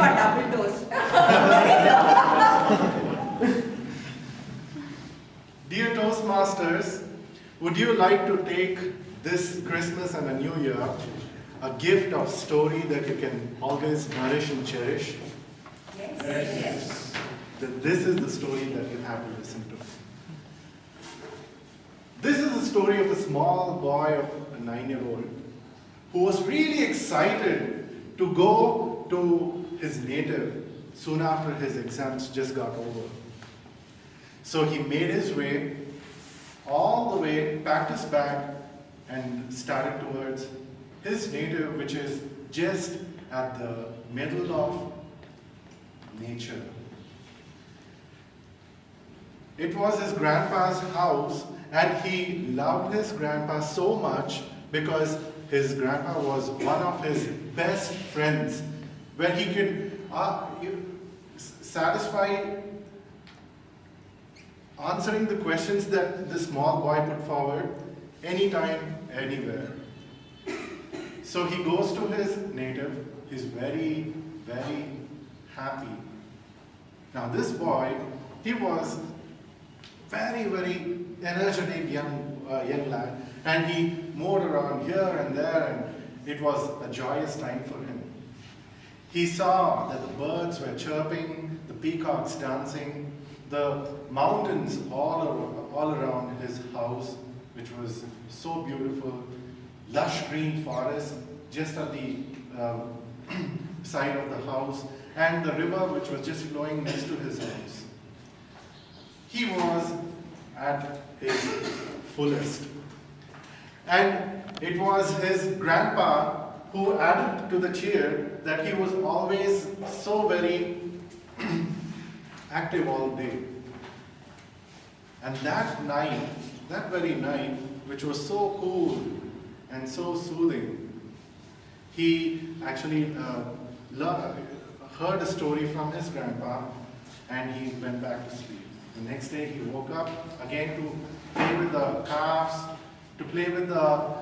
got double dose. Dear Toastmasters, would you like to take this Christmas and a New Year a gift of story that you can always nourish and cherish? Yes. This is the story that you have to listen to. This is the story of a small boy of a 9-year-old who was really excited to go to his native soon after his exams just got over. So he made his way all the way, packed his bag, and started towards his native, which is just at the middle of nature. It was his grandpa's house, and he loved his grandpa so much because his grandpa was one of his best friends, where he could satisfy answering the questions that the small boy put forward anytime, anywhere. So he goes to his native. He's very, very happy. Now this boy, he was very, very energetic young lad, and he moved around here and there, and it was a joyous time for him. He saw that the birds were chirping, the peacocks dancing, the mountains all around his house, which was so beautiful, lush green forest just at the side of the house, and the river which was just flowing next to his house. He was at his fullest. And it was his grandpa who added to the cheer that he was always so very active all day. And that night, that very night, which was so cool and so soothing, he actually heard a story from his grandpa, and he went back to sleep. The next day he woke up again to play with the calves, to play with the,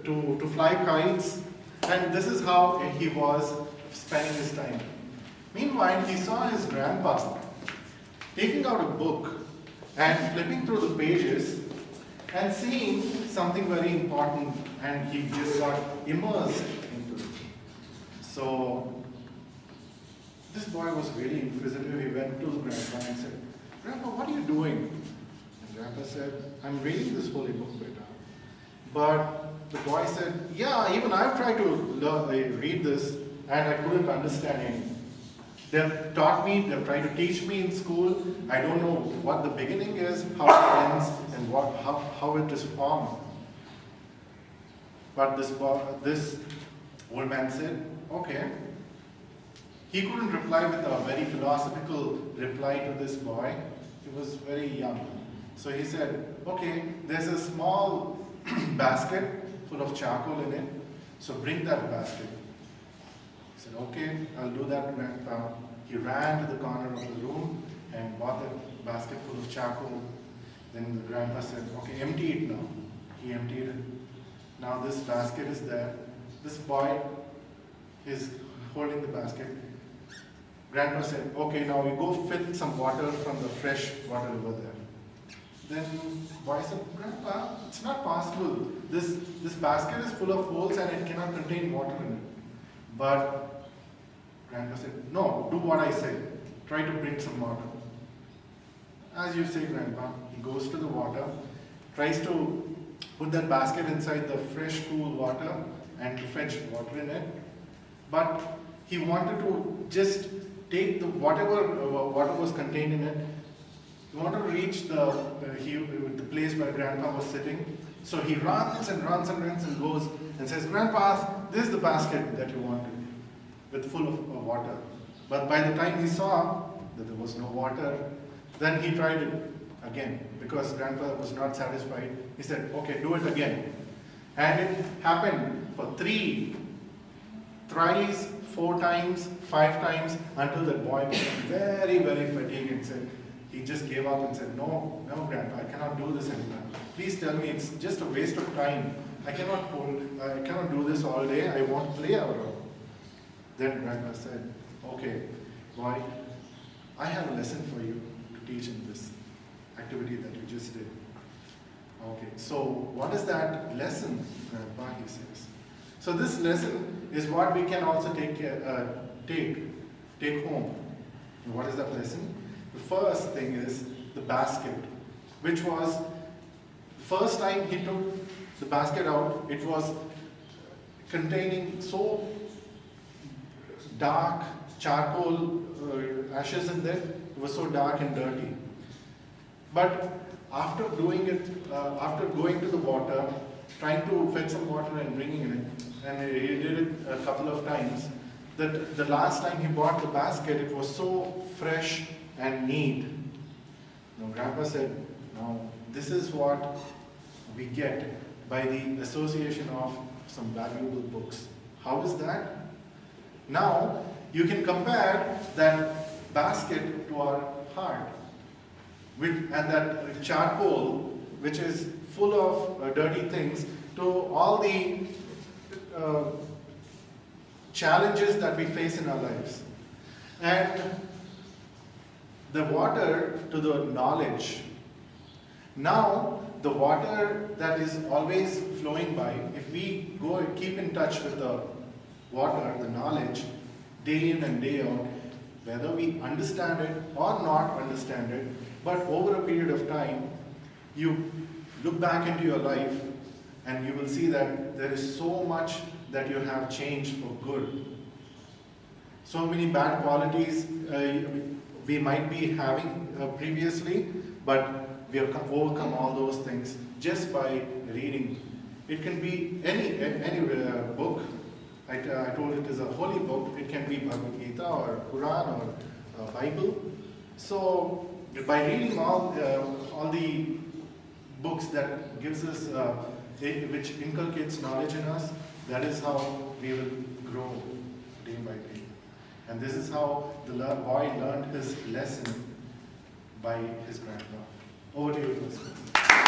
to fly kites, and this is how he was spending his time. Meanwhile, he saw his grandpa taking out a book and flipping through the pages and seeing something very important, and he just got immersed into it. So this boy was really inquisitive. He went to the grandpa and said, "Grandpa, what are you doing?" And grandpa said, "I'm reading this holy book, beta." But the boy said, "Yeah, even I've tried to read this, and I couldn't understand anything. They've taught me, they've tried to teach me in school. I don't know what the beginning is, how it ends, and how it is formed." But this old man said, "Okay." He couldn't reply with a very philosophical reply to this boy. He was very young. So he said, "Okay, there's a small basket full of charcoal in it, so bring that basket." He said, "Okay, I'll do that, Grandpa." He ran to the corner of the room and bought that basket full of charcoal. Then the grandpa said, "Okay, empty it now." He emptied it. Now this basket is there. This boy is holding the basket. Grandpa said, "Okay, now we go fill some water from the fresh water over there." Then boy said, "Grandpa, it's not possible. This basket is full of holes and it cannot contain water in it." But grandpa said, "No, do what I say. Try to bring some water." As you say, Grandpa. He goes to the water, tries to put that basket inside the fresh, cool water and to fetch water in it. But he wanted to just take the whatever water was contained in it. He wanted to reach the place where Grandpa was sitting. So he runs and runs and runs and goes and says, "Grandpa, this is the basket that you wanted, with full of water." But by the time he saw that there was no water, then he tried it again because Grandpa was not satisfied. He said, "Okay, do it again." And it happened for 3 tries, 4 times, 5 times, until that boy became very, very fatigued and said, he just gave up and said, no, Grandpa, I cannot do this anymore. Please tell me, it's just a waste of time. I cannot do this all day. I want to play out. Then grandpa said, okay, boy, I have a lesson for you to teach in this activity that you just did. Okay, so what is that lesson, grandpa, he says. So this lesson is what we can also take home. And what is that lesson? The first thing is the basket, which was the first time he took the basket out, it was containing so dark charcoal ashes in there. It was so dark and dirty. But after doing it, after going to the water, trying to fetch some water and bringing it, and he did it a couple of times, that the last time he bought the basket, it was so fresh and neat. Now, grandpa said, now this is what we get by the association of some valuable books. How is that? Now, you can compare that basket to our heart, and that charcoal, which is full of dirty things, to all the challenges that we face in our lives. And the water to the knowledge. Now, the water that is always flowing by, if we go and keep in touch with the water, the knowledge, day in and day out, whether we understand it or not understand it, but over a period of time, you look back into your life and you will see that there is so much that you have changed for good. So many bad qualities we might be having previously, but we have overcome all those things just by reading. It can be any book. I told it is a holy book. It can be Bhagavad Gita or Quran or Bible. So by reading all the books that gives us, which inculcates knowledge in us, that is how we will grow day by day. And this is how the boy learned his lesson by his grandpa. Over to you, Pastor.